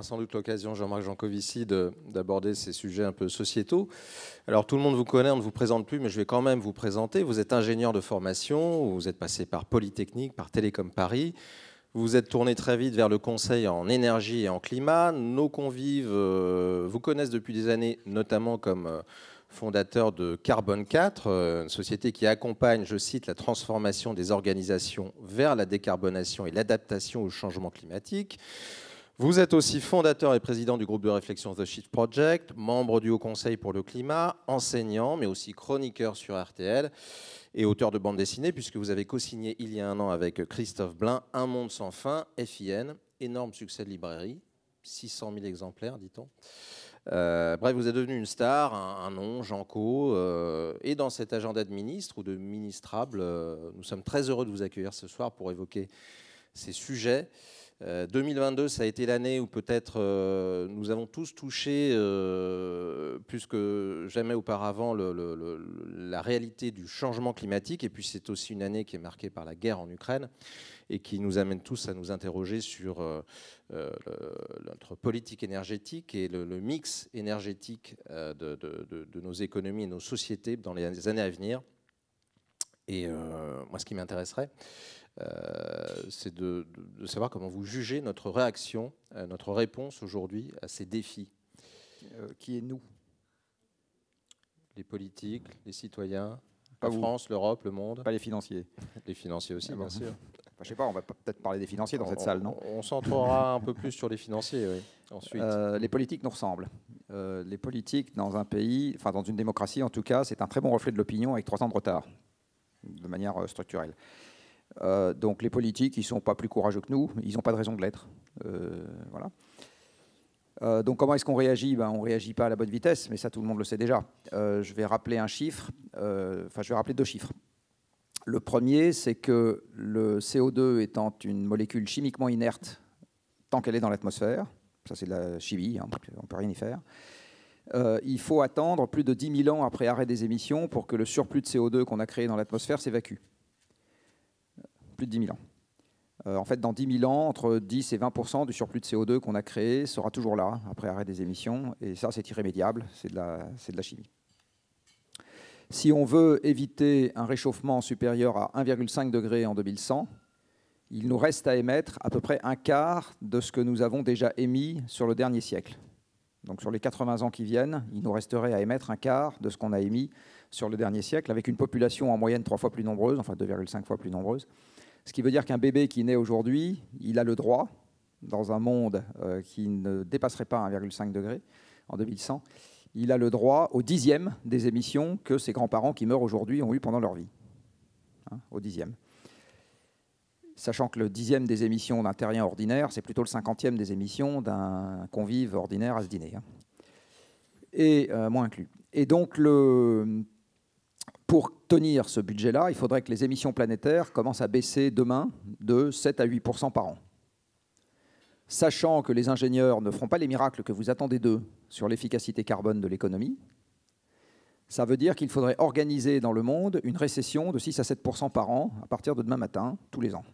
sans doute l'occasion, Jean-Marc Jancovici, d'aborder ces sujets un peu sociétaux. Alors tout le monde vous connaît, on ne vous présente plus, mais je vais quand même vous présenter. Vous êtes ingénieur de formation, vous êtes passé par Polytechnique, par Télécom Paris. Vous vous êtes tourné très vite vers le conseil en énergie et en climat. Nos convives vous connaissent depuis des années, notamment comme fondateur de Carbone 4, une société qui accompagne, je cite, la transformation des organisations vers la décarbonation et l'adaptation au changement climatique. Vous êtes aussi fondateur et président du groupe de réflexion The Shift Project, membre du Haut Conseil pour le climat, enseignant, mais aussi chroniqueur sur RTL et auteur de bande dessinée, puisque vous avez co-signé il y a un an avec Christophe Blain Un monde sans fin, FIN, énorme succès de librairie, 600 000 exemplaires, dit-on. Bref, vous êtes devenu une star, un nom, Janco. Et dans cet agenda de ministre ou de ministrable, nous sommes très heureux de vous accueillir ce soir pour évoquer ces sujets. 2022, ça a été l'année où peut-être nous avons tous touché plus que jamais auparavant la réalité du changement climatique. Et puis c'est aussi une année qui est marquée par la guerre en Ukraine et qui nous amène tous à nous interroger sur notre politique énergétique et le mix énergétique de nos économies et nos sociétés dans les années à venir. Et moi, ce qui m'intéresserait, c'est de savoir comment vous jugez notre réaction, notre réponse aujourd'hui à ces défis. Qui est nous? Les politiques, les citoyens, Pas la vous. France, l'Europe, le monde. Pas les financiers. Les financiers aussi, Ah bien bon. sûr. Enfin, je sais pas, on va peut-être parler des financiers dans cette salle, non? On centrera un peu plus sur les financiers, oui. Ensuite. Les politiques nous ressemblent. Les politiques dans un pays, enfin dans une démocratie en tout cas, c'est un très bon reflet de l'opinion avec 3 ans de retard, de manière structurelle. Donc les politiques, ils ne sont pas plus courageux que nous, ils n'ont pas de raison de l'être. Voilà. Donc comment est-ce qu'on réagit? On ne réagit pas à la bonne vitesse, mais ça tout le monde le sait déjà. Je vais rappeler un chiffre, je vais rappeler 2 chiffres. Le premier, c'est que le CO2 étant une molécule chimiquement inerte tant qu'elle est dans l'atmosphère, ça c'est de la chimie, on ne peut rien y faire, il faut attendre plus de 10 000 ans après arrêt des émissions pour que le surplus de CO2 qu'on a créé dans l'atmosphère s'évacue. Plus de 10 000 ans. En fait, dans 10 000 ans, entre 10 et 20% du surplus de CO2 qu'on a créé sera toujours là, après arrêt des émissions, et ça, c'est irrémédiable, c'est de la chimie. Si on veut éviter un réchauffement supérieur à 1,5 degré en 2100, il nous reste à émettre à peu près un quart de ce que nous avons déjà émis sur le dernier siècle. Donc sur les 80 ans qui viennent, il nous resterait à émettre un quart de ce qu'on a émis sur le dernier siècle, avec une population en moyenne 3 fois plus nombreuse, enfin 2,5 fois plus nombreuse. Ce qui veut dire qu'un bébé qui naît aujourd'hui, il a le droit, dans un monde qui ne dépasserait pas 1,5 degré en 2100, il a le droit au 10e des émissions que ses grands-parents qui meurent aujourd'hui ont eu pendant leur vie. Au 10e. Sachant que le 10e des émissions d'un terrien ordinaire, c'est plutôt le 50e des émissions d'un convive ordinaire à ce dîner. Et moins inclus. Et donc, pour tenir ce budget-là, il faudrait que les émissions planétaires commencent à baisser demain de 7 à 8% par an. Sachant que les ingénieurs ne feront pas les miracles que vous attendez d'eux sur l'efficacité carbone de l'économie, ça veut dire qu'il faudrait organiser dans le monde une récession de 6 à 7% par an à partir de demain matin, tous les ans.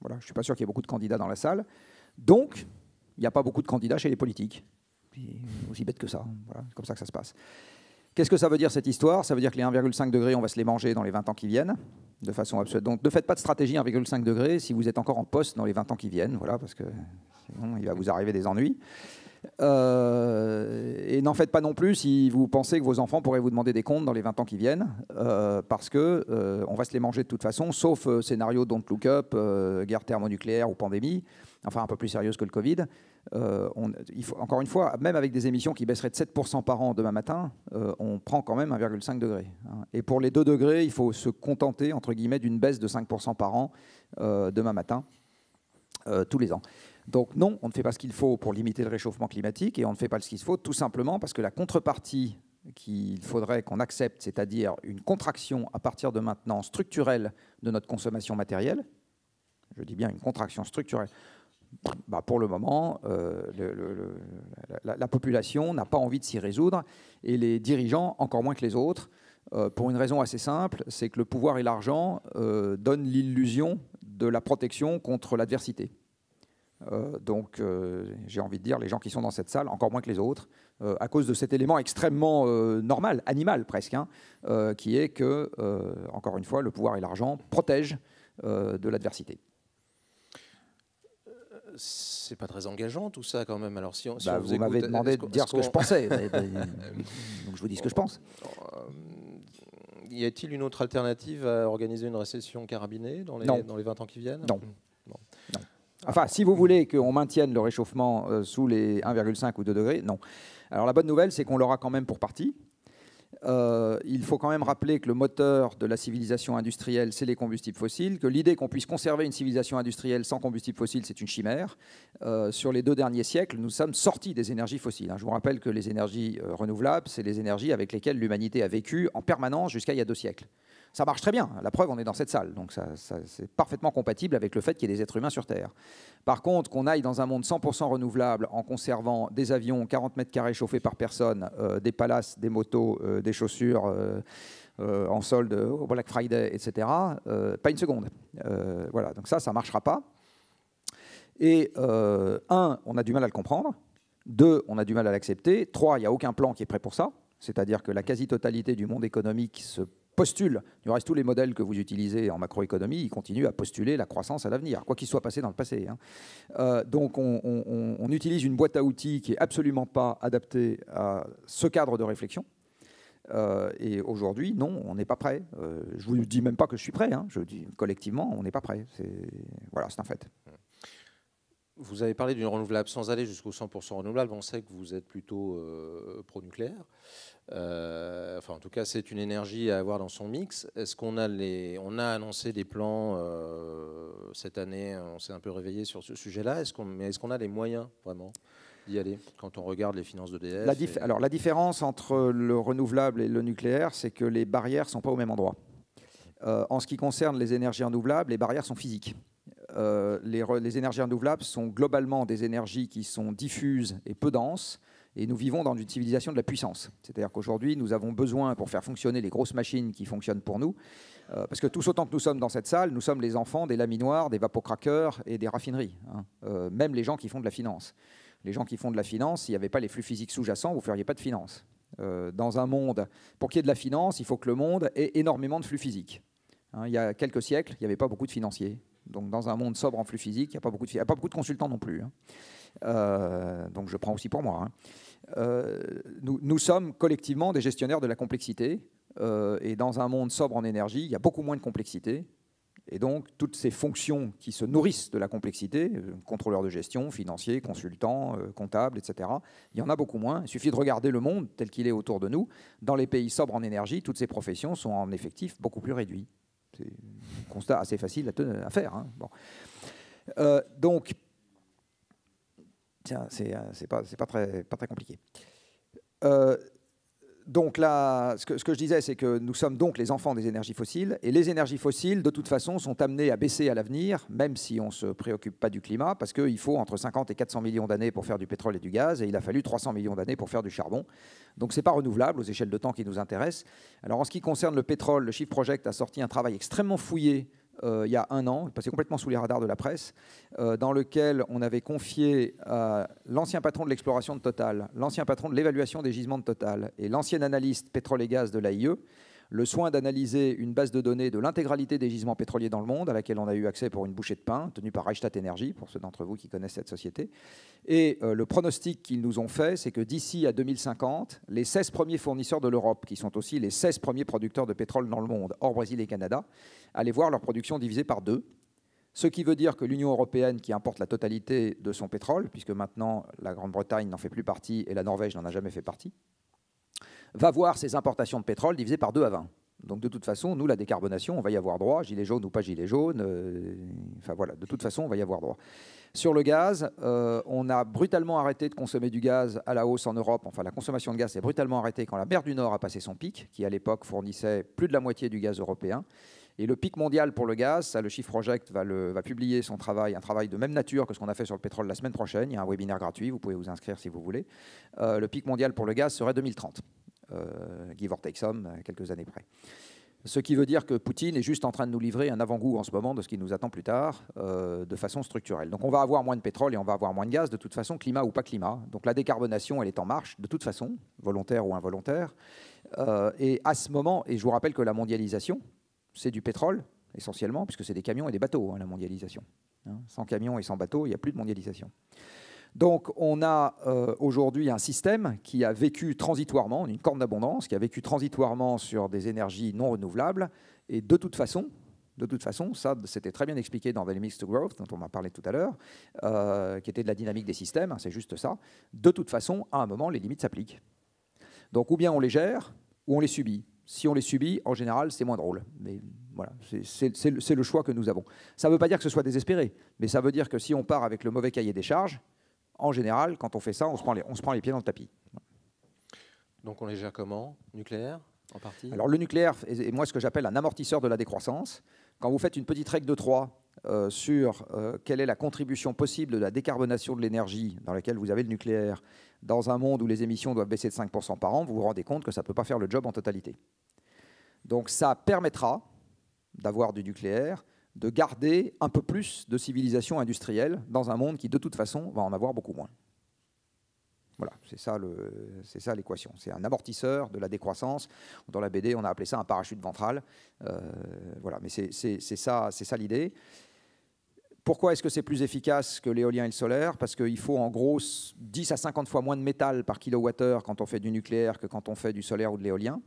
Voilà, je ne suis pas sûr qu'il y ait beaucoup de candidats dans la salle. Donc, il n'y a pas beaucoup de candidats chez les politiques. Puis, aussi bête que ça. Voilà, c'est comme ça que ça se passe. Qu'est-ce que ça veut dire cette histoire? Ça veut dire que les 1,5 degrés, on va se les manger dans les 20 ans qui viennent, de façon absolue. Donc ne faites pas de stratégie 1,5 degrés si vous êtes encore en poste dans les 20 ans qui viennent, voilà, parce que sinon il va vous arriver des ennuis. Et n'en faites pas non plus si vous pensez que vos enfants pourraient vous demander des comptes dans les 20 ans qui viennent, parce qu'on va se les manger de toute façon, sauf scénario Don't Look Up, guerre thermonucléaire ou pandémie, enfin un peu plus sérieuse que le Covid. Il faut, encore une fois, même avec des émissions qui baisseraient de 7% par an demain matin, on prend quand même 1,5 degré. Et pour les 2 degrés, il faut se contenter, entre guillemets, d'une baisse de 5% par an demain matin, tous les ans. Donc non, on ne fait pas ce qu'il faut pour limiter le réchauffement climatique, et on ne fait pas ce qu'il faut tout simplement parce que la contrepartie qu'il faudrait qu'on accepte, c'est-à-dire une contraction à partir de maintenant structurelle de notre consommation matérielle, je dis bien une contraction structurelle, pour le moment, la population n'a pas envie de s'y résoudre, et les dirigeants encore moins que les autres, pour une raison assez simple, c'est que le pouvoir et l'argent donnent l'illusion de la protection contre l'adversité. Donc, j'ai envie de dire, les gens qui sont dans cette salle, encore moins que les autres, à cause de cet élément extrêmement normal, animal presque, hein, qui est que, encore une fois, le pouvoir et l'argent protègent de l'adversité. C'est pas très engageant tout ça quand même. Alors si on vous m'avez demandé de dire ce que je pensais, donc je vous dis ce que je pense. Y a-t-il une autre alternative à organiser une récession carabinée dans les 20 ans qui viennent? Non. Non. Enfin, si vous voulez qu'on maintienne le réchauffement sous les 1,5 ou 2 degrés, non. Alors la bonne nouvelle, c'est qu'on l'aura quand même pour partie. Il faut quand même rappeler que le moteur de la civilisation industrielle, c'est les combustibles fossiles, que l'idée qu'on puisse conserver une civilisation industrielle sans combustibles fossiles, c'est une chimère. Sur les 2 derniers siècles, nous sommes sortis des énergies fossiles. Je vous rappelle que les énergies renouvelables, c'est les énergies avec lesquelles l'humanité a vécu en permanence jusqu'à il y a 2 siècles. Ça marche très bien. La preuve, on est dans cette salle. Donc c'est parfaitement compatible avec le fait qu'il y ait des êtres humains sur Terre. Par contre, qu'on aille dans un monde 100% renouvelable en conservant des avions 40 mètres carrés chauffés par personne, des palaces, des motos, des chaussures en solde au Black Friday, etc., pas une seconde. Voilà. Donc ça ne marchera pas. Et 1, on a du mal à le comprendre. 2, on a du mal à l'accepter. 3, il n'y a aucun plan qui est prêt pour ça. C'est-à-dire que la quasi-totalité du monde économique se postule, du reste tous les modèles que vous utilisez en macroéconomie, ils continuent à postuler la croissance à l'avenir, quoi qu'il soit passé dans le passé. Donc on utilise une boîte à outils qui n'est absolument pas adaptée à ce cadre de réflexion. Et aujourd'hui, non, on n'est pas prêt. Je ne vous dis même pas que je suis prêt, je dis collectivement, on n'est pas prêt. Voilà, c'est un fait. Vous avez parlé d'une renouvelable sans aller jusqu'au 100% renouvelable. On sait que vous êtes plutôt pro-nucléaire. Enfin, en tout cas, c'est une énergie à avoir dans son mix. Est-ce qu'on a on a annoncé des plans cette année? On s'est un peu réveillé sur ce sujet-là. Est-ce qu'on a les moyens vraiment d'y aller quand on regarde les finances d'EDF? Alors, la différence entre le renouvelable et le nucléaire, c'est que les barrières ne sont pas au même endroit. En ce qui concerne les énergies renouvelables, les barrières sont physiques. Les énergies renouvelables sont globalement des énergies qui sont diffuses et peu denses, et nous vivons dans une civilisation de la puissance. C'est-à-dire qu'aujourd'hui, nous avons besoin, pour faire fonctionner les grosses machines qui fonctionnent pour nous, parce que tous autant que nous sommes dans cette salle, nous sommes les enfants des laminoirs, des vapocraqueurs et des raffineries, même les gens qui font de la finance. Les gens qui font de la finance, s'il n'y avait pas les flux physiques sous-jacents, vous ne feriez pas de finance. Dans un monde, pour qu'il y ait de la finance, il faut que le monde ait énormément de flux physiques. Il y a quelques siècles, il n'y avait pas beaucoup de financiers. Donc, dans un monde sobre en flux physique, il n'y a pas beaucoup de consultants non plus. Donc, je prends aussi pour moi. Nous sommes collectivement des gestionnaires de la complexité. Et dans un monde sobre en énergie, il y a beaucoup moins de complexité. Et donc, toutes ces fonctions qui se nourrissent de la complexité, contrôleurs de gestion, financiers, consultants, comptables, etc., il y en a beaucoup moins. Il suffit de regarder le monde tel qu'il est autour de nous. Dans les pays sobres en énergie, toutes ces professions sont en effectif beaucoup plus réduits. C'est un constat assez facile à faire. Bon. Donc, tiens, c'est pas très compliqué. Donc là, ce que je disais, c'est que nous sommes donc les enfants des énergies fossiles, et les énergies fossiles, de toute façon, sont amenées à baisser à l'avenir, même si on ne se préoccupe pas du climat, parce qu'il faut entre 50 et 400 millions d'années pour faire du pétrole et du gaz, et il a fallu 300 millions d'années pour faire du charbon. Donc ce n'est pas renouvelable aux échelles de temps qui nous intéressent. Alors en ce qui concerne le pétrole, le Shift Project a sorti un travail extrêmement fouillé il y a 1 an, passé complètement sous les radars de la presse, dans lequel on avait confié à l'ancien patron de l'exploration de Total, l'ancien patron de l'évaluation des gisements de Total et l'ancien analyste pétrole et gaz de l'AIE le soin d'analyser une base de données de l'intégralité des gisements pétroliers dans le monde, à laquelle on a eu accès pour une bouchée de pain, tenue par Reichstadt Energy, pour ceux d'entre vous qui connaissent cette société. Et le pronostic qu'ils nous ont fait, c'est que d'ici à 2050, les 16 premiers fournisseurs de l'Europe, qui sont aussi les 16 premiers producteurs de pétrole dans le monde, hors Brésil et Canada, allaient voir leur production divisée par 2. Ce qui veut dire que l'Union européenne, qui importe la totalité de son pétrole, puisque maintenant la Grande-Bretagne n'en fait plus partie et la Norvège n'en a jamais fait partie, va voir ses importations de pétrole divisées par 2 à 20. Donc de toute façon, nous, la décarbonation, on va y avoir droit, gilet jaune ou pas gilet jaune, enfin voilà, de toute façon, on va y avoir droit. Sur le gaz, on a brutalement arrêté de consommer du gaz à la hausse en Europe, enfin la consommation de gaz s'est brutalement arrêtée quand la mer du Nord a passé son pic, qui à l'époque fournissait plus de la moitié du gaz européen. Et le pic mondial pour le gaz, ça, le Shift Project va publier son travail, un travail de même nature que ce qu'on a fait sur le pétrole la semaine prochaine. Il y a un webinaire gratuit, vous pouvez vous inscrire si vous voulez. Le pic mondial pour le gaz serait 2030. Give or take some, quelques années près. Ce qui veut dire que Poutine est juste en train de nous livrer un avant-goût en ce moment de ce qui nous attend plus tard de façon structurelle. Donc on va avoir moins de pétrole et on va avoir moins de gaz de toute façon, climat ou pas climat. Donc la décarbonation, elle est en marche de toute façon, volontaire ou involontaire. Et à ce moment, et je vous rappelle que la mondialisation, c'est du pétrole essentiellement, puisque c'est des camions et des bateaux, hein, la mondialisation. Hein, sans camions et sans bateaux, il n'y a plus de mondialisation. Donc on a aujourd'hui un système qui a vécu transitoirement, une corne d'abondance, qui a vécu transitoirement sur des énergies non renouvelables. Et de toute façon, ça c'était très bien expliqué dans Dynamics to Growth, dont on m'a parlé tout à l'heure, qui était de la dynamique des systèmes, hein, c'est juste ça. De toute façon, à un moment, les limites s'appliquent. Donc ou bien on les gère, ou on les subit. Si on les subit, en général, c'est moins drôle. Mais voilà, c'est le choix que nous avons. Ça ne veut pas dire que ce soit désespéré, mais ça veut dire que si on part avec le mauvais cahier des charges, en général, quand on fait ça, on se prend les pieds dans le tapis. Donc on les gère comment? Nucléaire, en partie? Alors le nucléaire est moi ce que j'appelle un amortisseur de la décroissance. Quand vous faites une petite règle de 3 sur quelle est la contribution possible de la décarbonation de l'énergie dans laquelle vous avez le nucléaire, dans un monde où les émissions doivent baisser de 5% par an, vous vous rendez compte que ça ne peut pas faire le job en totalité. Donc ça permettra d'avoir du nucléaire, de garder un peu plus de civilisation industrielle dans un monde qui, de toute façon, va en avoir beaucoup moins. Voilà, c'est ça l'équation. C'est un amortisseur de la décroissance. Dans la BD, on a appelé ça un parachute ventral. Voilà, mais c'est ça l'idée. Pourquoi est-ce que c'est plus efficace que l'éolien et le solaire? Parce qu'il faut en gros 10 à 50 fois moins de métal par kilowattheure quand on fait du nucléaire que quand on fait du solaire ou de l'éolien.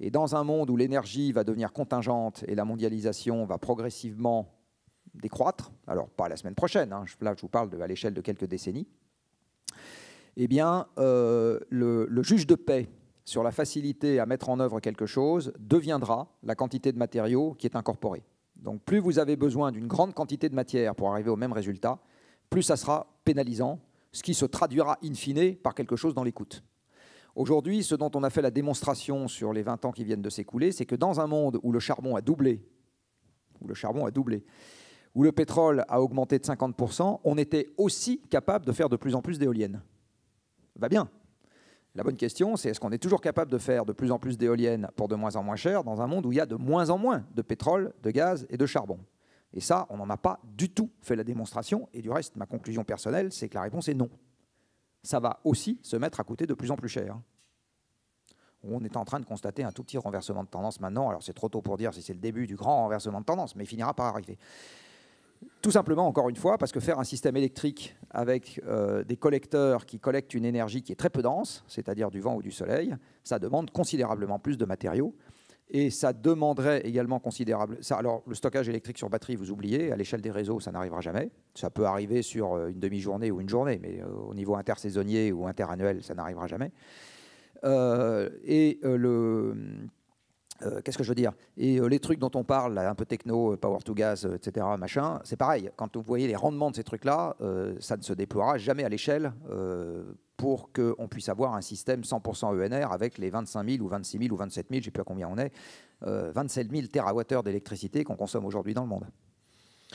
Et dans un monde où l'énergie va devenir contingente et la mondialisation va progressivement décroître, alors pas la semaine prochaine, hein, là je vous parle à l'échelle de quelques décennies, eh bien le juge de paix sur la facilité à mettre en œuvre quelque chose deviendra la quantité de matériaux qui est incorporée. Donc plus vous avez besoin d'une grande quantité de matière pour arriver au même résultat, plus ça sera pénalisant, ce qui se traduira in fine par quelque chose dans les coûts. Aujourd'hui, ce dont on a fait la démonstration sur les 20 ans qui viennent de s'écouler, c'est que dans un monde où le charbon a doublé, où le pétrole a augmenté de 50%, on était aussi capable de faire de plus en plus d'éoliennes. Va bien. La bonne question, c'est est-ce qu'on est toujours capable de faire de plus en plus d'éoliennes pour de moins en moins cher dans un monde où il y a de moins en moins de pétrole, de gaz et de charbon? Et ça, on n'en a pas du tout fait la démonstration. Et du reste, ma conclusion personnelle, c'est que la réponse est non. Ça va aussi se mettre à coûter de plus en plus cher. On est en train de constater un tout petit renversement de tendance maintenant. Alors c'est trop tôt pour dire si c'est le début du grand renversement de tendance, mais il finira par arriver. Tout simplement, encore une fois, parce que faire un système électrique avec des collecteurs qui collectent une énergie qui est très peu dense, c'est-à-dire du vent ou du soleil, ça demande considérablement plus de matériaux. Et ça demanderait également considérable. Alors, le stockage électrique sur batterie, vous oubliez, à l'échelle des réseaux, ça n'arrivera jamais. Ça peut arriver sur une demi-journée ou une journée, mais au niveau intersaisonnier ou interannuel, ça n'arrivera jamais. Qu'est-ce que je veux dire? Et les trucs dont on parle, là, un peu techno, power to gas, etc., machin, c'est pareil. Quand vous voyez les rendements de ces trucs-là, ça ne se déploiera jamais à l'échelle pour qu'on puisse avoir un système 100% ENR avec les 25 000 ou 26 000 ou 27 000, je ne sais plus à combien on est, 27 000 TWh d'électricité qu'on consomme aujourd'hui dans le monde.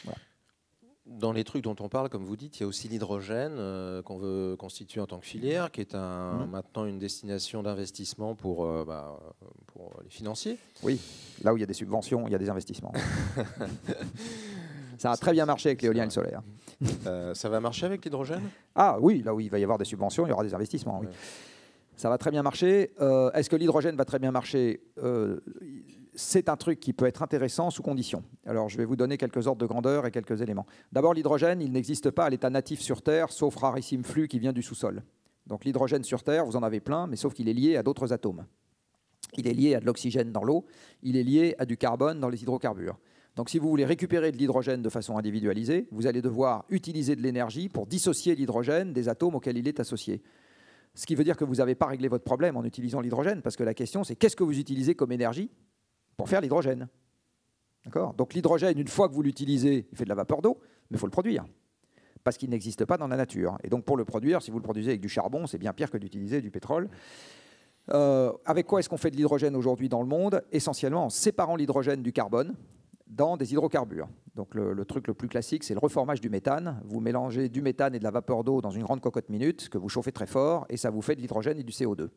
Voilà. Dans les trucs dont on parle, comme vous dites, il y a aussi l'hydrogène qu'on veut constituer en tant que filière, qui est maintenant une destination d'investissement pour les financiers. Oui, là où il y a des subventions, il y a des investissements. Ça a très bien marché avec l'éolien et le solaire. Ça va marcher avec l'hydrogène? Ah oui, là où il va y avoir des subventions, il y aura des investissements. Oui. Ouais. Ça va très bien marcher. Est-ce que l'hydrogène va très bien marcher? C'est un truc qui peut être intéressant sous condition. Alors, je vais vous donner quelques ordres de grandeur et quelques éléments. D'abord, l'hydrogène, il n'existe pas à l'état natif sur Terre, sauf rarissime flux qui vient du sous-sol. Donc, l'hydrogène sur Terre, vous en avez plein, mais sauf qu'il est lié à d'autres atomes. Il est lié à de l'oxygène dans l'eau, il est lié à du carbone dans les hydrocarbures. Donc, si vous voulez récupérer de l'hydrogène de façon individualisée, vous allez devoir utiliser de l'énergie pour dissocier l'hydrogène des atomes auxquels il est associé. Ce qui veut dire que vous n'avez pas réglé votre problème en utilisant l'hydrogène, parce que la question, c'est qu'est-ce que vous utilisez comme énergie pour faire l'hydrogène. D'accord ? Donc l'hydrogène, une fois que vous l'utilisez, il fait de la vapeur d'eau, mais il faut le produire, parce qu'il n'existe pas dans la nature. Et donc pour le produire, si vous le produisez avec du charbon, c'est bien pire que d'utiliser du pétrole. Avec quoi est-ce qu'on fait de l'hydrogène aujourd'hui dans le monde? Essentiellement en séparant l'hydrogène du carbone dans des hydrocarbures. Donc le truc le plus classique, c'est le reformage du méthane. Vous mélangez du méthane et de la vapeur d'eau dans une grande cocotte minute que vous chauffez très fort, et ça vous fait de l'hydrogène et du CO2.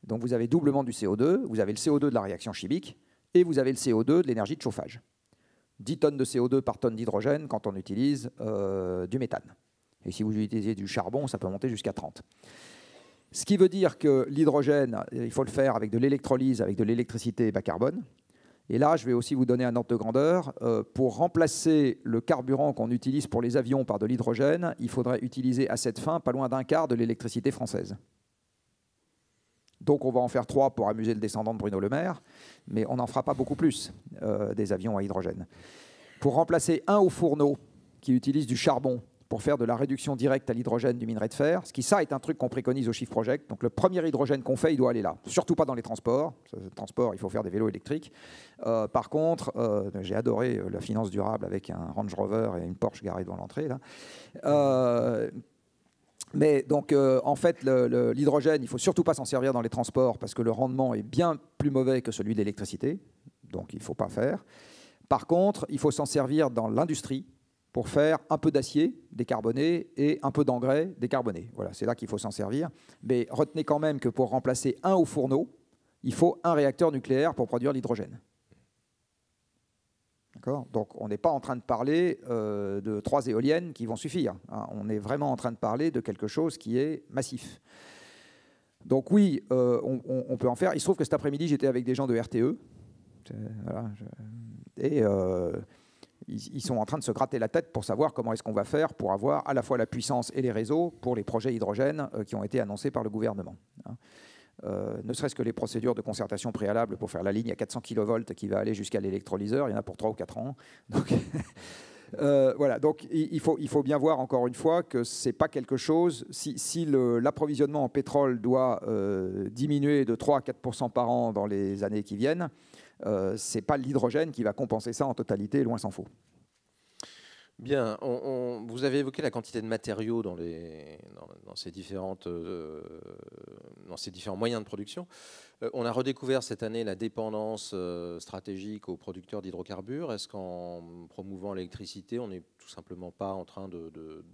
Donc vous avez doublement du CO2, vous avez le CO2 de la réaction chimique, et vous avez le CO2 de l'énergie de chauffage. 10 tonnes de CO2 par tonne d'hydrogène quand on utilise du méthane. Et si vous utilisez du charbon, ça peut monter jusqu'à 30. Ce qui veut dire que l'hydrogène, il faut le faire avec de l'électrolyse, avec de l'électricité bas carbone. Et là, je vais aussi vous donner un ordre de grandeur. Pour remplacer le carburant qu'on utilise pour les avions par de l'hydrogène, il faudrait utiliser à cette fin pas loin d'un quart de l'électricité française. Donc on va en faire 3 pour amuser le descendant de Bruno Le Maire, mais on n'en fera pas beaucoup plus des avions à hydrogène. Pour remplacer un haut fourneau qui utilise du charbon pour faire de la réduction directe à l'hydrogène du minerai de fer, ce qui ça est un truc qu'on préconise au Shift Project. Donc le premier hydrogène qu'on fait, il doit aller là. Surtout pas dans les transports. Le transport, il faut faire des vélos électriques. Par contre, j'ai adoré la finance durable avec un Range Rover et une Porsche garée devant l'entrée, là. Mais donc, en fait, l'hydrogène, il ne faut surtout pas s'en servir dans les transports parce que le rendement est bien plus mauvais que celui de l'électricité. Donc, il ne faut pas faire. Par contre, il faut s'en servir dans l'industrie pour faire un peu d'acier décarboné et un peu d'engrais décarboné. Voilà, c'est là qu'il faut s'en servir. Mais retenez quand même que pour remplacer un haut fourneau, il faut un réacteur nucléaire pour produire l'hydrogène. Donc on n'est pas en train de parler de 3 éoliennes qui vont suffire. Hein. On est vraiment en train de parler de quelque chose qui est massif. Donc oui, on peut en faire. Il se trouve que cet après-midi, j'étais avec des gens de RTE. Voilà, et ils sont en train de se gratter la tête pour savoir comment est-ce qu'on va faire pour avoir à la fois la puissance et les réseaux pour les projets hydrogène qui ont été annoncés par le gouvernement. Hein. Ne serait-ce que les procédures de concertation préalable pour faire la ligne à 400 kV qui va aller jusqu'à l'électrolyseur, il y en a pour 3 ou 4 ans. Donc, voilà, donc il faut bien voir encore une fois que ce n'est pas quelque chose, si l'approvisionnement en pétrole doit diminuer de 3 à 4% par an dans les années qui viennent, ce n'est pas l'hydrogène qui va compenser ça en totalité, loin s'en faut. Bien, vous avez évoqué la quantité de matériaux dans ces différents moyens de production. On a redécouvert cette année la dépendance stratégique aux producteurs d'hydrocarbures. Est-ce qu'en promouvant l'électricité, on n'est tout simplement pas en train de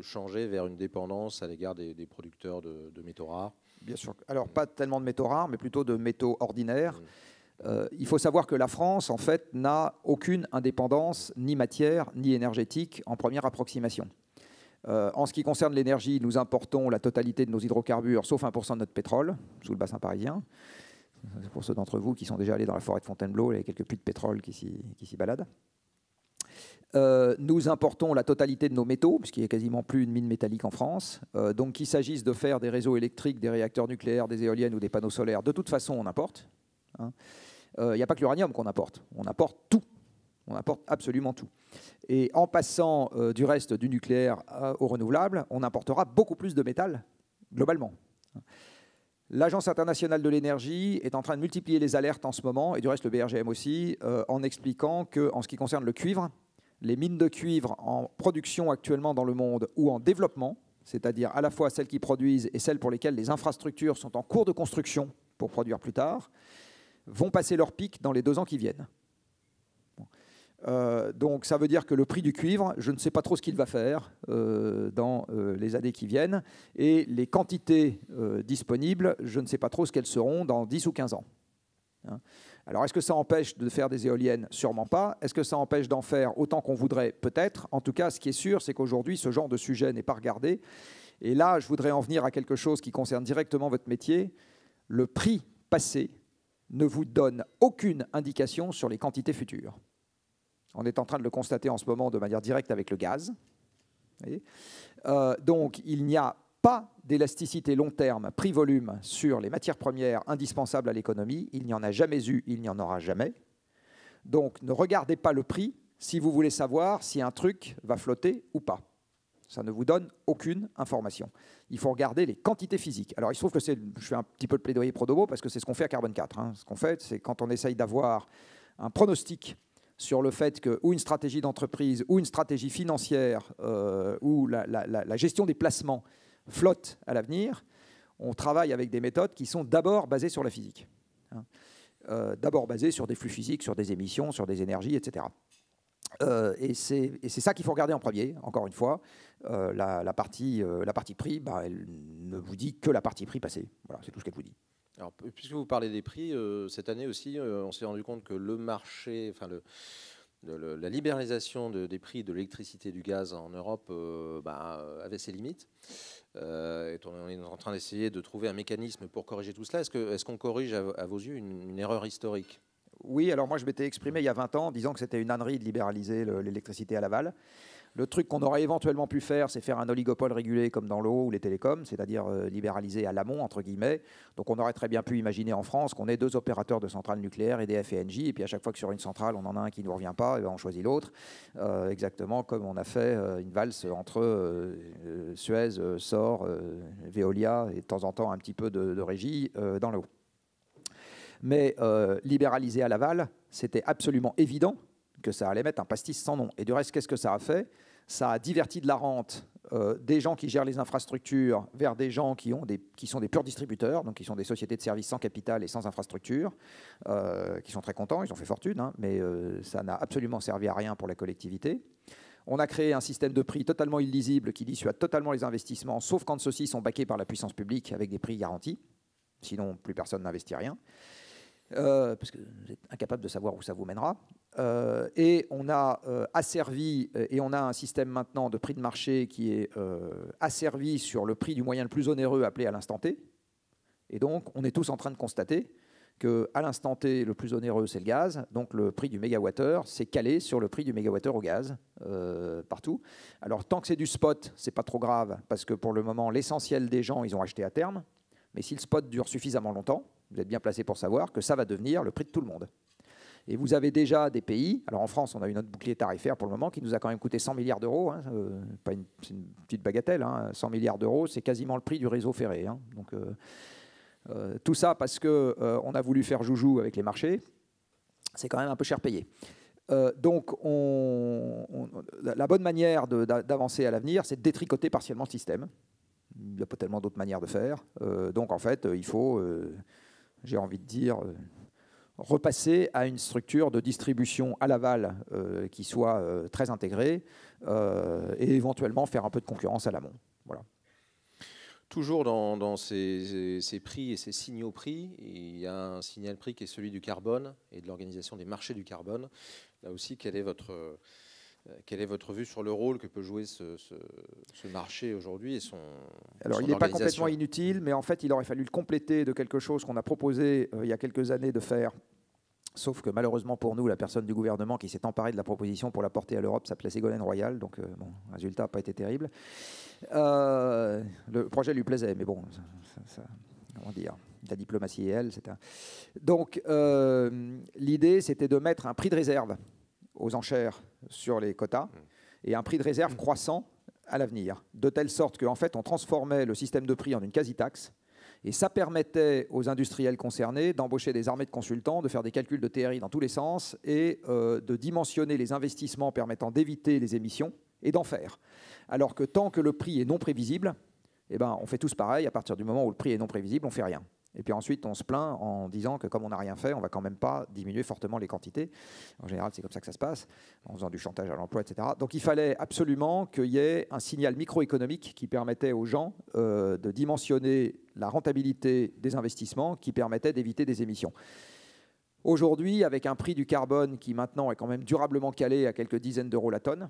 changer vers une dépendance à l'égard des producteurs de métaux rares? Bien sûr. Alors, pas tellement de métaux rares, mais plutôt de métaux ordinaires. Il faut savoir que la France, en fait, n'a aucune indépendance, ni matière, ni énergétique, en première approximation. En ce qui concerne l'énergie, nous importons la totalité de nos hydrocarbures, sauf 1% de notre pétrole, sous le bassin parisien. C'est pour ceux d'entre vous qui sont déjà allés dans la forêt de Fontainebleau, il y a quelques puits de pétrole qui s'y baladent. Nous importons la totalité de nos métaux, puisqu'il n'y a quasiment plus une mine métallique en France. Donc qu'il s'agisse de faire des réseaux électriques, des réacteurs nucléaires, des éoliennes ou des panneaux solaires, de toute façon, on importe. Il n'y a pas que l'uranium qu'on importe. On importe tout. On importe absolument tout. Et en passant du reste du nucléaire au renouvelable, on importera beaucoup plus de métal, globalement. L'Agence internationale de l'énergie est en train de multiplier les alertes en ce moment, et du reste le BRGM aussi, en expliquant qu'en ce qui concerne le cuivre, les mines de cuivre en production actuellement dans le monde ou en développement, c'est-à-dire à la fois celles qui produisent et celles pour lesquelles les infrastructures sont en cours de construction pour produire plus tard, vont passer leur pic dans les 2 ans qui viennent. Donc ça veut dire que le prix du cuivre, je ne sais pas trop ce qu'il va faire dans les années qui viennent, et les quantités disponibles, je ne sais pas trop ce qu'elles seront dans 10 ou 15 ans. Alors est-ce que ça empêche de faire des éoliennes? Sûrement pas. Est-ce que ça empêche d'en faire autant qu'on voudrait? Peut-être. En tout cas, ce qui est sûr, c'est qu'aujourd'hui, ce genre de sujet n'est pas regardé. Et là, je voudrais en venir à quelque chose qui concerne directement votre métier. Le prix passé ne vous donne aucune indication sur les quantités futures. On est en train de le constater en ce moment de manière directe avec le gaz. Donc, il n'y a pas d'élasticité long terme, prix-volume, sur les matières premières indispensables à l'économie. Il n'y en a jamais eu, il n'y en aura jamais. Donc, ne regardez pas le prix si vous voulez savoir si un truc va flotter ou pas. Ça ne vous donne aucune information. Il faut regarder les quantités physiques. Alors, il se trouve que je fais un petit peu de plaidoyer pro domo parce que c'est ce qu'on fait à Carbone 4. Hein. Ce qu'on fait, c'est quand on essaye d'avoir un pronostic sur le fait que ou une stratégie d'entreprise ou une stratégie financière ou la gestion des placements flotte à l'avenir, on travaille avec des méthodes qui sont d'abord basées sur la physique. Hein. D'abord basées sur des flux physiques, sur des émissions, sur des énergies, etc. Et c'est ça qu'il faut regarder en premier, encore une fois. La partie prix, elle ne vous dit que la partie prix passée. Voilà, c'est tout ce qu'elle vous dit. Alors, puisque vous parlez des prix, cette année aussi, on s'est rendu compte que le marché, enfin la libéralisation des prix de l'électricité et du gaz en Europe avait ses limites. Et on est en train d'essayer de trouver un mécanisme pour corriger tout cela. Est-ce qu'on corrige à vos yeux une erreur historique? Oui, alors moi je m'étais exprimé il y a 20 ans en disant que c'était une ânerie de libéraliser l'électricité à l'aval. Le truc qu'on aurait éventuellement pu faire, c'est faire un oligopole régulé comme dans l'eau ou les télécoms, c'est-à-dire libéraliser à l'amont, entre guillemets. Donc on aurait très bien pu imaginer en France qu'on ait 2 opérateurs de centrales nucléaires, EDF et Engie, et puis à chaque fois que sur une centrale, on en a un qui ne nous revient pas, et ben on choisit l'autre. Exactement comme on a fait une valse entre Suez, Sor, Veolia, et de temps en temps un petit peu de régie dans l'eau. Mais libéraliser à l'aval, c'était absolument évident que ça allait mettre un pastis sans nom. Et du reste, qu'est-ce que ça a fait? Ça a diverti de la rente des gens qui gèrent les infrastructures vers des gens qui sont des purs distributeurs, donc qui sont des sociétés de services sans capital et sans infrastructure, qui sont très contents, ils ont fait fortune, hein, mais ça n'a absolument servi à rien pour la collectivité. On a créé un système de prix totalement illisible qui dissuade totalement les investissements, sauf quand ceux-ci sont baqués par la puissance publique avec des prix garantis. Sinon, plus personne n'investit rien. Parce que vous êtes incapable de savoir où ça vous mènera. Et on a asservi, et on a un système maintenant de prix de marché qui est asservi sur le prix du moyen le plus onéreux appelé à l'instant T. Et donc, on est tous en train de constater qu'à l'instant T, le plus onéreux, c'est le gaz. Donc, le prix du mégawattheure, c'est calé sur le prix du mégawattheure au gaz, partout. Alors, tant que c'est du spot, c'est pas trop grave, parce que pour le moment, l'essentiel des gens, ils ont acheté à terme. Mais si le spot dure suffisamment longtemps, vous êtes bien placé pour savoir que ça va devenir le prix de tout le monde. Et vous avez déjà des pays, alors en France, on a eu notre bouclier tarifaire pour le moment, qui nous a quand même coûté 100 milliards d'euros, hein, c'est une petite bagatelle, hein, 100 milliards d'euros, c'est quasiment le prix du réseau ferré. Hein, donc, tout ça parce qu'on a voulu faire joujou avec les marchés, c'est quand même un peu cher payé. Donc, la bonne manière d'avancer à l'avenir, c'est de détricoter partiellement le système. Il n'y a pas tellement d'autres manières de faire. Donc, en fait, il faut, j'ai envie de dire, repasser à une structure de distribution à l'aval qui soit très intégrée et éventuellement faire un peu de concurrence à l'amont. Voilà. Toujours dans ces prix et ces signaux prix, il y a un signal prix qui est celui du carbone et de l'organisation des marchés du carbone. Là aussi, quelle est votre vue sur le rôle que peut jouer ce marché aujourd'hui et son Alors, il n'est pas complètement inutile, mais en fait, il aurait fallu le compléter de quelque chose qu'on a proposé il y a quelques années de faire. Sauf que malheureusement pour nous, la personne du gouvernement qui s'est emparée de la proposition pour la porter à l'Europe s'appelait Ségolène Royal. Donc, bon, le résultat n'a pas été terrible. Le projet lui plaisait, mais bon, comment dire, la diplomatie et elle, c'est un... Donc, l'idée, c'était de mettre un prix de réserve aux enchères sur les quotas et un prix de réserve croissant à l'avenir, de telle sorte qu'en fait, on transformait le système de prix en une quasi-taxe. Et ça permettait aux industriels concernés d'embaucher des armées de consultants, de faire des calculs de TRI dans tous les sens et de dimensionner les investissements permettant d'éviter les émissions et d'en faire. Alors que tant que le prix est non prévisible, eh ben, on fait tous pareil. À partir du moment où le prix est non prévisible, on ne fait rien. Et puis ensuite, on se plaint en disant que comme on n'a rien fait, on ne va quand même pas diminuer fortement les quantités. En général, c'est comme ça que ça se passe, en faisant du chantage à l'emploi, etc. Donc il fallait absolument qu'il y ait un signal microéconomique qui permettait aux gens de dimensionner la rentabilité des investissements, qui permettait d'éviter des émissions. Aujourd'hui, avec un prix du carbone qui maintenant est quand même durablement calé à quelques dizaines d'euros la tonne,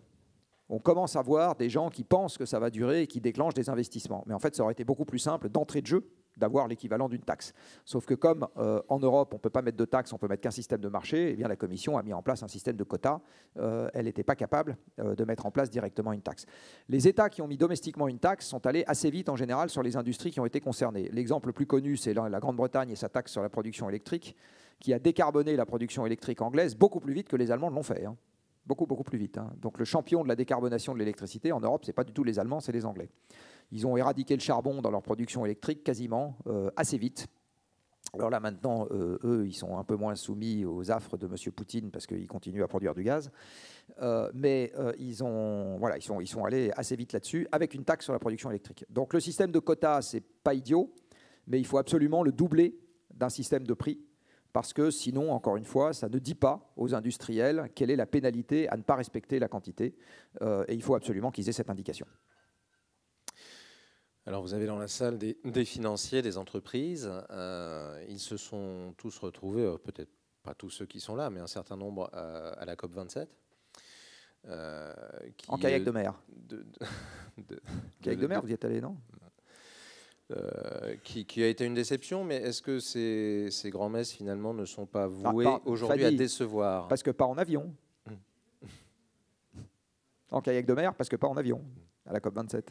on commence à voir des gens qui pensent que ça va durer et qui déclenchent des investissements. Mais en fait, ça aurait été beaucoup plus simple d'entrée de jeu d'avoir l'équivalent d'une taxe. Sauf que comme en Europe, on ne peut pas mettre de taxe, on peut mettre qu'un système de marché, eh bien, la Commission a mis en place un système de quotas. Elle n'était pas capable de mettre en place directement une taxe. Les États qui ont mis domestiquement une taxe sont allés assez vite en général sur les industries qui ont été concernées. L'exemple le plus connu, c'est la Grande-Bretagne et sa taxe sur la production électrique, qui a décarboné la production électrique anglaise beaucoup plus vite que les Allemands l'ont fait. Hein. Beaucoup plus vite. Hein. Donc le champion de la décarbonation de l'électricité en Europe, ce n'est pas du tout les Allemands, c'est les Anglais. Ils ont éradiqué le charbon dans leur production électrique quasiment assez vite. Alors là maintenant, eux, ils sont un peu moins soumis aux affres de M. Poutine parce qu'ils continuent à produire du gaz. Mais ils sont allés assez vite là-dessus avec une taxe sur la production électrique. Donc le système de quotas, c'est pas idiot, mais il faut absolument le doubler d'un système de prix. Parce que sinon, encore une fois, ça ne dit pas aux industriels quelle est la pénalité à ne pas respecter la quantité. Et il faut absolument qu'ils aient cette indication. Alors vous avez dans la salle des financiers, des entreprises. Ils se sont tous retrouvés, peut-être pas tous ceux qui sont là, mais un certain nombre à la COP27. En kayak de mer. Kayak de mer, vous y êtes allé, non? Qui a été une déception, mais est-ce que ces grands-messes finalement ne sont pas vouées aujourd'hui à décevoir? Parce que pas en avion. En kayak de mer, parce que pas en avion, à la COP27.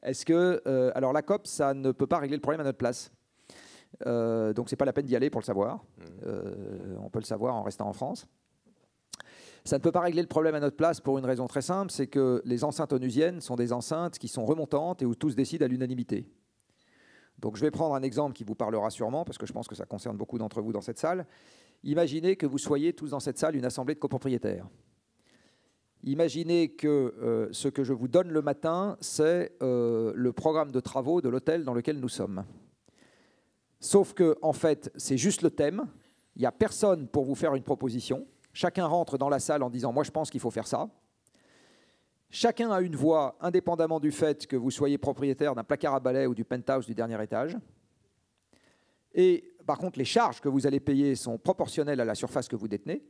Est-ce que... alors la COP, ça ne peut pas régler le problème à notre place. Donc c'est pas la peine d'y aller pour le savoir. On peut le savoir en restant en France. Ça ne peut pas régler le problème à notre place pour une raison très simple, c'est que les enceintes onusiennes sont des enceintes qui sont remontantes et où tous décident à l'unanimité. Donc je vais prendre un exemple qui vous parlera sûrement, parce que je pense que ça concerne beaucoup d'entre vous dans cette salle. Imaginez que vous soyez tous dans cette salle une assemblée de copropriétaires. Imaginez que ce que je vous donne le matin, c'est le programme de travaux de l'hôtel dans lequel nous sommes. Sauf que, en fait, c'est juste le thème. Il n'y a personne pour vous faire une proposition. Chacun rentre dans la salle en disant « moi, je pense qu'il faut faire ça ». Chacun a une voix, indépendamment du fait que vous soyez propriétaire d'un placard à balai ou du penthouse du dernier étage. Et par contre, les charges que vous allez payer sont proportionnelles à la surface que vous détenez.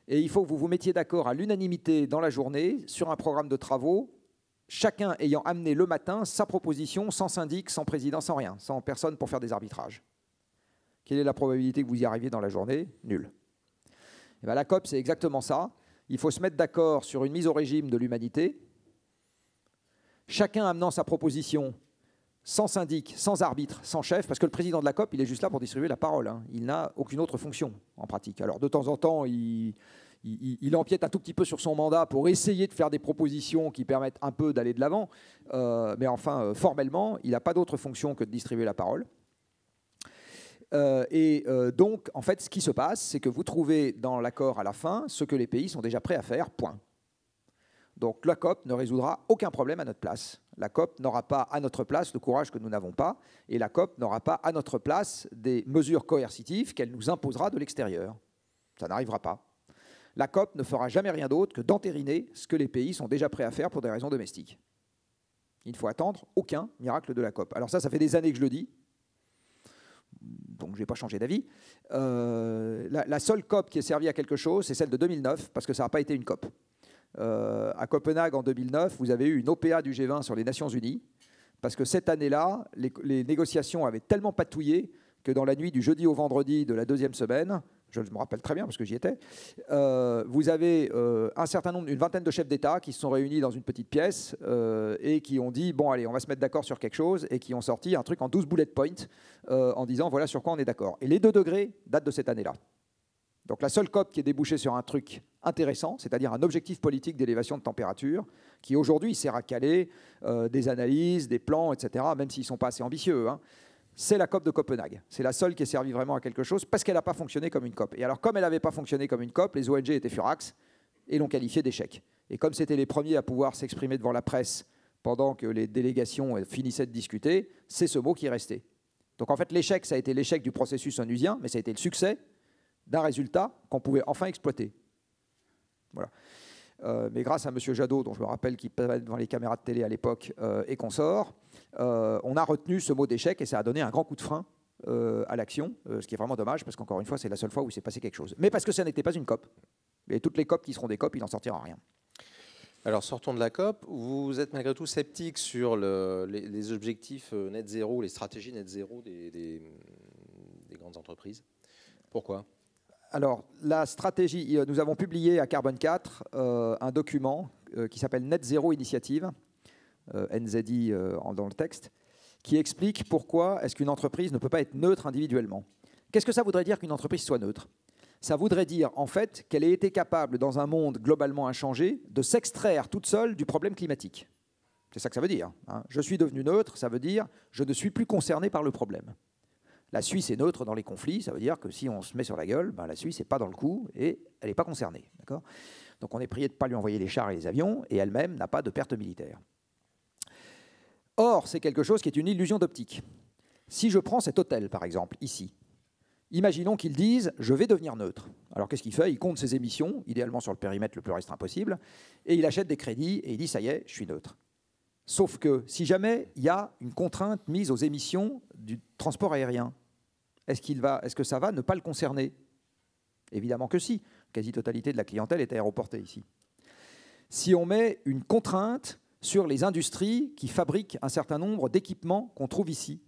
Et il faut que vous vous mettiez d'accord à l'unanimité dans la journée sur un programme de travaux, chacun ayant amené le matin sa proposition, sans syndic, sans président, sans rien, sans personne pour faire des arbitrages. Quelle est la probabilité que vous y arriviez dans la journée? Nulle. Et bien, la COP, c'est exactement ça. Il faut se mettre d'accord sur une mise au régime de l'humanité, chacun amenant sa proposition sans syndic, sans arbitre, sans chef, parce que le président de la COP, il est juste là pour distribuer la parole. Hein. Il n'a aucune autre fonction en pratique. Alors de temps en temps, il empiète un tout petit peu sur son mandat pour essayer de faire des propositions qui permettent un peu d'aller de l'avant, mais enfin, formellement, il n'a pas d'autre fonction que de distribuer la parole. Donc, en fait, ce qui se passe, c'est que vous trouvez dans l'accord à la fin ce que les pays sont déjà prêts à faire, point. Donc la COP ne résoudra aucun problème à notre place. La COP n'aura pas à notre place le courage que nous n'avons pas, et la COP n'aura pas à notre place des mesures coercitives qu'elle nous imposera de l'extérieur. Ça n'arrivera pas. La COP ne fera jamais rien d'autre que d'entériner ce que les pays sont déjà prêts à faire pour des raisons domestiques. Il ne faut attendre aucun miracle de la COP. Alors ça fait des années que je le dis, donc je ne vais pas changer d'avis. La seule COP qui est servie à quelque chose, c'est celle de 2009, parce que ça n'a pas été une COP. À Copenhague, en 2009, vous avez eu une OPA du G20 sur les Nations Unies, parce que cette année-là, les négociations avaient tellement patouillé que dans la nuit du jeudi au vendredi de la deuxième semaine, je me rappelle très bien parce que j'y étais, vous avez un certain nombre, une vingtaine de chefs d'État qui se sont réunis dans une petite pièce et qui ont dit, bon allez, on va se mettre d'accord sur quelque chose, et qui ont sorti un truc en 12 bullet points en disant, voilà sur quoi on est d'accord. Et les 2 degrés datent de cette année-là. Donc la seule COP qui est débouchée sur un truc intéressant, c'est-à-dire un objectif politique d'élévation de température, qui aujourd'hui sert à caler des analyses, des plans, etc., même s'ils ne sont pas assez ambitieux, hein, c'est la COP de Copenhague. C'est la seule qui est servie vraiment à quelque chose, parce qu'elle n'a pas fonctionné comme une COP. Et alors, comme elle n'avait pas fonctionné comme une COP, les ONG étaient furax et l'ont qualifiée d'échec. Et comme c'était les premiers à pouvoir s'exprimer devant la presse pendant que les délégations finissaient de discuter, c'est ce mot qui est resté. Donc en fait, l'échec, ça a été l'échec du processus onusien, mais ça a été le succès d'un résultat qu'on pouvait enfin exploiter. Voilà. Mais grâce à M. Jadot, dont je me rappelle qu'il parlait devant les caméras de télé à l'époque et consorts, on a retenu ce mot d'échec et ça a donné un grand coup de frein à l'action, ce qui est vraiment dommage parce qu'encore une fois, c'est la seule fois où il s'est passé quelque chose. Mais parce que ça n'était pas une COP. Et toutes les COP qui seront des COP, il n'en sortira rien. Alors sortons de la COP. Vous êtes malgré tout sceptique sur les objectifs net zéro, les stratégies net zéro des grandes entreprises. Pourquoi ? Alors, la stratégie, nous avons publié à Carbone 4 un document qui s'appelle Net Zero Initiative, NZI dans le texte, qui explique pourquoi est-ce qu'une entreprise ne peut pas être neutre individuellement. Qu'est-ce que ça voudrait dire qu'une entreprise soit neutre ? Ça voudrait dire, en fait, qu'elle ait été capable, dans un monde globalement inchangé, de s'extraire toute seule du problème climatique. C'est ça que ça veut dire. Hein. Je suis devenu neutre, ça veut dire je ne suis plus concerné par le problème. La Suisse est neutre dans les conflits, ça veut dire que si on se met sur la gueule, ben la Suisse n'est pas dans le coup et elle n'est pas concernée. Donc on est prié de ne pas lui envoyer les chars et les avions, et elle-même n'a pas de perte militaire. Or, c'est quelque chose qui est une illusion d'optique. Si je prends cet hôtel, par exemple, ici, imaginons qu'ils disent « je vais devenir neutre ». Alors qu'est-ce qu'il fait ? Il compte ses émissions, idéalement sur le périmètre le plus restreint possible, et il achète des crédits et il dit « ça y est, je suis neutre ». Sauf que si jamais il y a une contrainte mise aux émissions du transport aérien, est-ce que ça va ne pas le concerner? Évidemment que si. La quasi-totalité de la clientèle est aéroportée ici. Si on met une contrainte sur les industries qui fabriquent un certain nombre d'équipements qu'on trouve ici,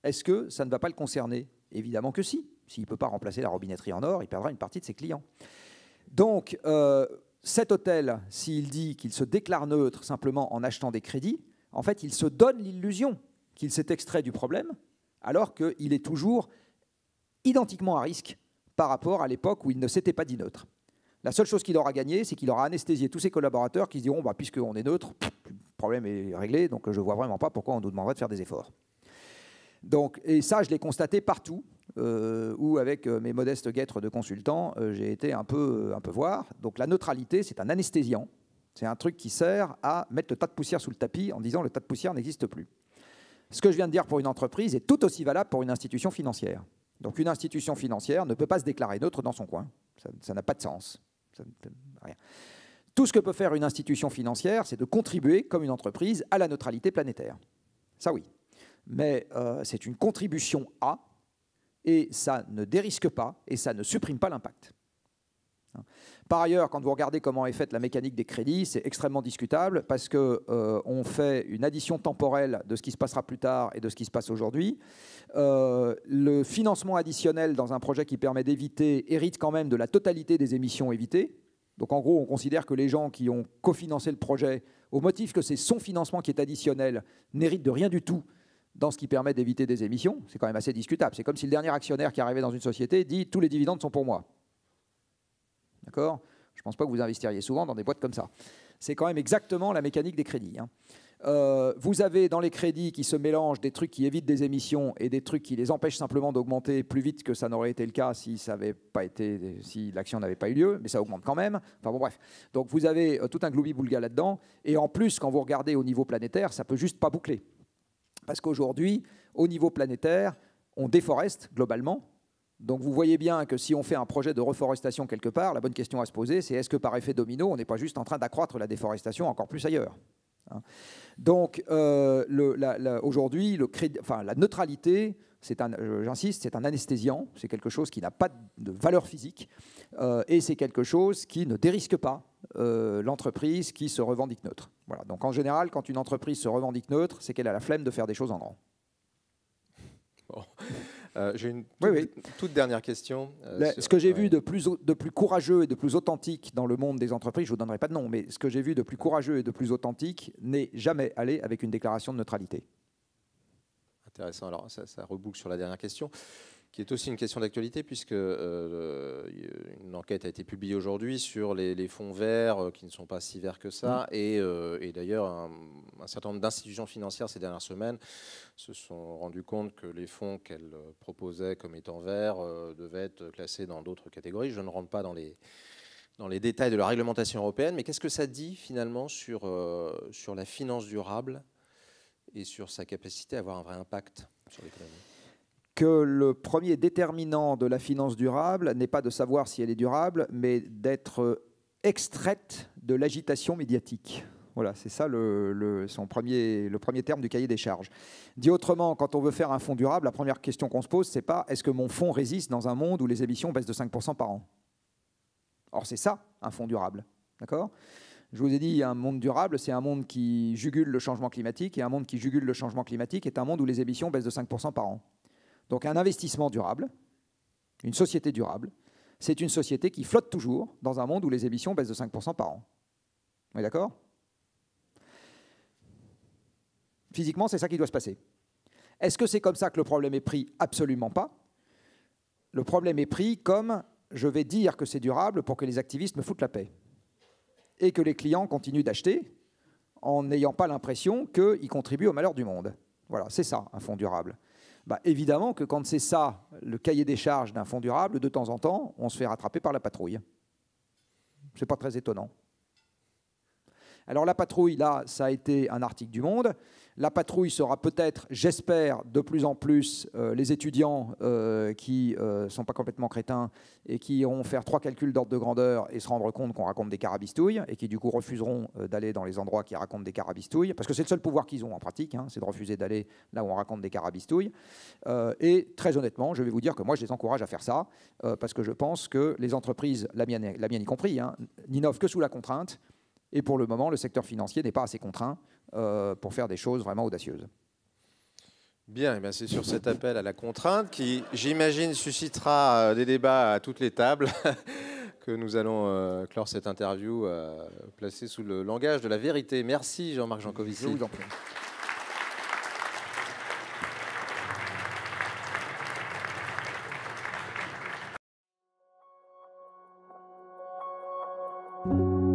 est-ce que ça ne va pas le concerner? Évidemment que si. S'il ne peut pas remplacer la robinetterie en or, il perdra une partie de ses clients. Donc, cet hôtel, s'il dit qu'il se déclare neutre simplement en achetant des crédits, en fait, il se donne l'illusion qu'il s'est extrait du problème, alors qu'il est toujours identiquement à risque par rapport à l'époque où il ne s'était pas dit neutre. La seule chose qu'il aura gagné, c'est qu'il aura anesthésié tous ses collaborateurs qui se diront puisqu'on est neutre, le problème est réglé, donc je ne vois vraiment pas pourquoi on nous demanderait de faire des efforts. Donc, et ça, je l'ai constaté partout, où avec mes modestes guêtres de consultants, j'ai été un peu voir. Donc la neutralité, c'est un anesthésiant. C'est un truc qui sert à mettre le tas de poussière sous le tapis en disant le tas de poussière n'existe plus. Ce que je viens de dire pour une entreprise est tout aussi valable pour une institution financière. Donc une institution financière ne peut pas se déclarer neutre dans son coin. Ça n'a pas de sens. Rien. Tout ce que peut faire une institution financière, c'est de contribuer, comme une entreprise, à la neutralité planétaire. Ça oui. Mais c'est une contribution à, et ça ne dérisque pas, et ça ne supprime pas l'impact. Par ailleurs, quand vous regardez comment est faite la mécanique des crédits, c'est extrêmement discutable parce qu'on fait une addition temporelle de ce qui se passera plus tard et de ce qui se passe aujourd'hui. Le financement additionnel dans un projet qui permet d'éviter hérite quand même de la totalité des émissions évitées. Donc en gros, on considère que les gens qui ont cofinancé le projet, au motif que c'est son financement qui est additionnel, n'héritent de rien du tout dans ce qui permet d'éviter des émissions. C'est quand même assez discutable. C'est comme si le dernier actionnaire qui arrivait dans une société dit « tous les dividendes sont pour moi ». D'accord ? Je ne pense pas que vous investiriez souvent dans des boîtes comme ça. C'est quand même exactement la mécanique des crédits. Vous avez dans les crédits qui se mélangent des trucs qui évitent des émissions et des trucs qui les empêchent simplement d'augmenter plus vite que ça n'aurait été le cas si l'action n'avait pas eu lieu, mais ça augmente quand même. Enfin bon, bref. Donc vous avez tout un gloubi-boulga là-dedans. Et en plus, quand vous regardez au niveau planétaire, ça ne peut juste pas boucler. Parce qu'aujourd'hui, au niveau planétaire, on déforeste globalement. Donc vous voyez bien que si on fait un projet de reforestation quelque part, la bonne question à se poser, c'est est-ce que par effet domino, on n'est pas juste en train d'accroître la déforestation encore plus ailleurs? Donc aujourd'hui, la neutralité, j'insiste, c'est un anesthésiant, c'est quelque chose qui n'a pas de valeur physique, et c'est quelque chose qui ne dérisque pas l'entreprise qui se revendique neutre. Voilà. Donc en général, quand une entreprise se revendique neutre, c'est qu'elle a la flemme de faire des choses en grand. Bon. J'ai une toute dernière question. Ce que j'ai vu de plus courageux et de plus authentique dans le monde des entreprises, je ne vous donnerai pas de nom, mais ce que j'ai vu de plus courageux et de plus authentique n'est jamais allé avec une déclaration de neutralité. Intéressant. Alors, ça reboucle sur la dernière question, qui est aussi une question d'actualité, puisque une enquête a été publiée aujourd'hui sur les fonds verts qui ne sont pas si verts que ça. Et d'ailleurs, un certain nombre d'institutions financières ces dernières semaines se sont rendues compte que les fonds qu'elles proposaient comme étant verts devaient être classés dans d'autres catégories. Je ne rentre pas dans les détails de la réglementation européenne, mais qu'est-ce que ça dit finalement sur la finance durable et sur sa capacité à avoir un vrai impact sur l'économie? Que le premier déterminant de la finance durable n'est pas de savoir si elle est durable, mais d'être extraite de l'agitation médiatique. Voilà, c'est ça le premier terme du cahier des charges. Dit autrement, quand on veut faire un fonds durable, la première question qu'on se pose, c'est pas est-ce que mon fonds résiste dans un monde où les émissions baissent de 5% par an? Or, c'est ça, un fonds durable. D'accord ? Je vous ai dit, un monde durable, c'est un monde qui jugule le changement climatique, et un monde qui jugule le changement climatique est un monde où les émissions baissent de 5% par an. Donc un investissement durable, une société durable, c'est une société qui flotte toujours dans un monde où les émissions baissent de 5% par an. On est d'accord ? Physiquement, c'est ça qui doit se passer. Est-ce que c'est comme ça que le problème est pris? Absolument pas. Le problème est pris comme je vais dire que c'est durable pour que les activistes me foutent la paix et que les clients continuent d'acheter en n'ayant pas l'impression qu'ils contribuent au malheur du monde. Voilà, c'est ça, un fonds durable. Évidemment que quand c'est ça, le cahier des charges d'un fonds durable, de temps en temps, on se fait rattraper par la patrouille. C'est pas très étonnant. Alors la patrouille, là, ça a été un article du Monde. La patrouille sera peut-être, j'espère, de plus en plus les étudiants qui ne sont pas complètement crétins et qui iront faire 3 calculs d'ordre de grandeur et se rendre compte qu'on raconte des carabistouilles et qui du coup refuseront d'aller dans les endroits qui racontent des carabistouilles, parce que c'est le seul pouvoir qu'ils ont en pratique, hein, c'est de refuser d'aller là où on raconte des carabistouilles. Et très honnêtement, je vais vous dire que moi je les encourage à faire ça, parce que je pense que les entreprises, la mienne y compris, hein, n'innovent que sous la contrainte. Et pour le moment, le secteur financier n'est pas assez contraint pour faire des choses vraiment audacieuses. Bien, eh c'est sur cet appel à la contrainte qui, j'imagine, suscitera des débats à toutes les tables que nous allons clore cette interview placée sous le langage de la vérité. Merci Jean-Marc Jancovici. Je vous en prie. Thank you.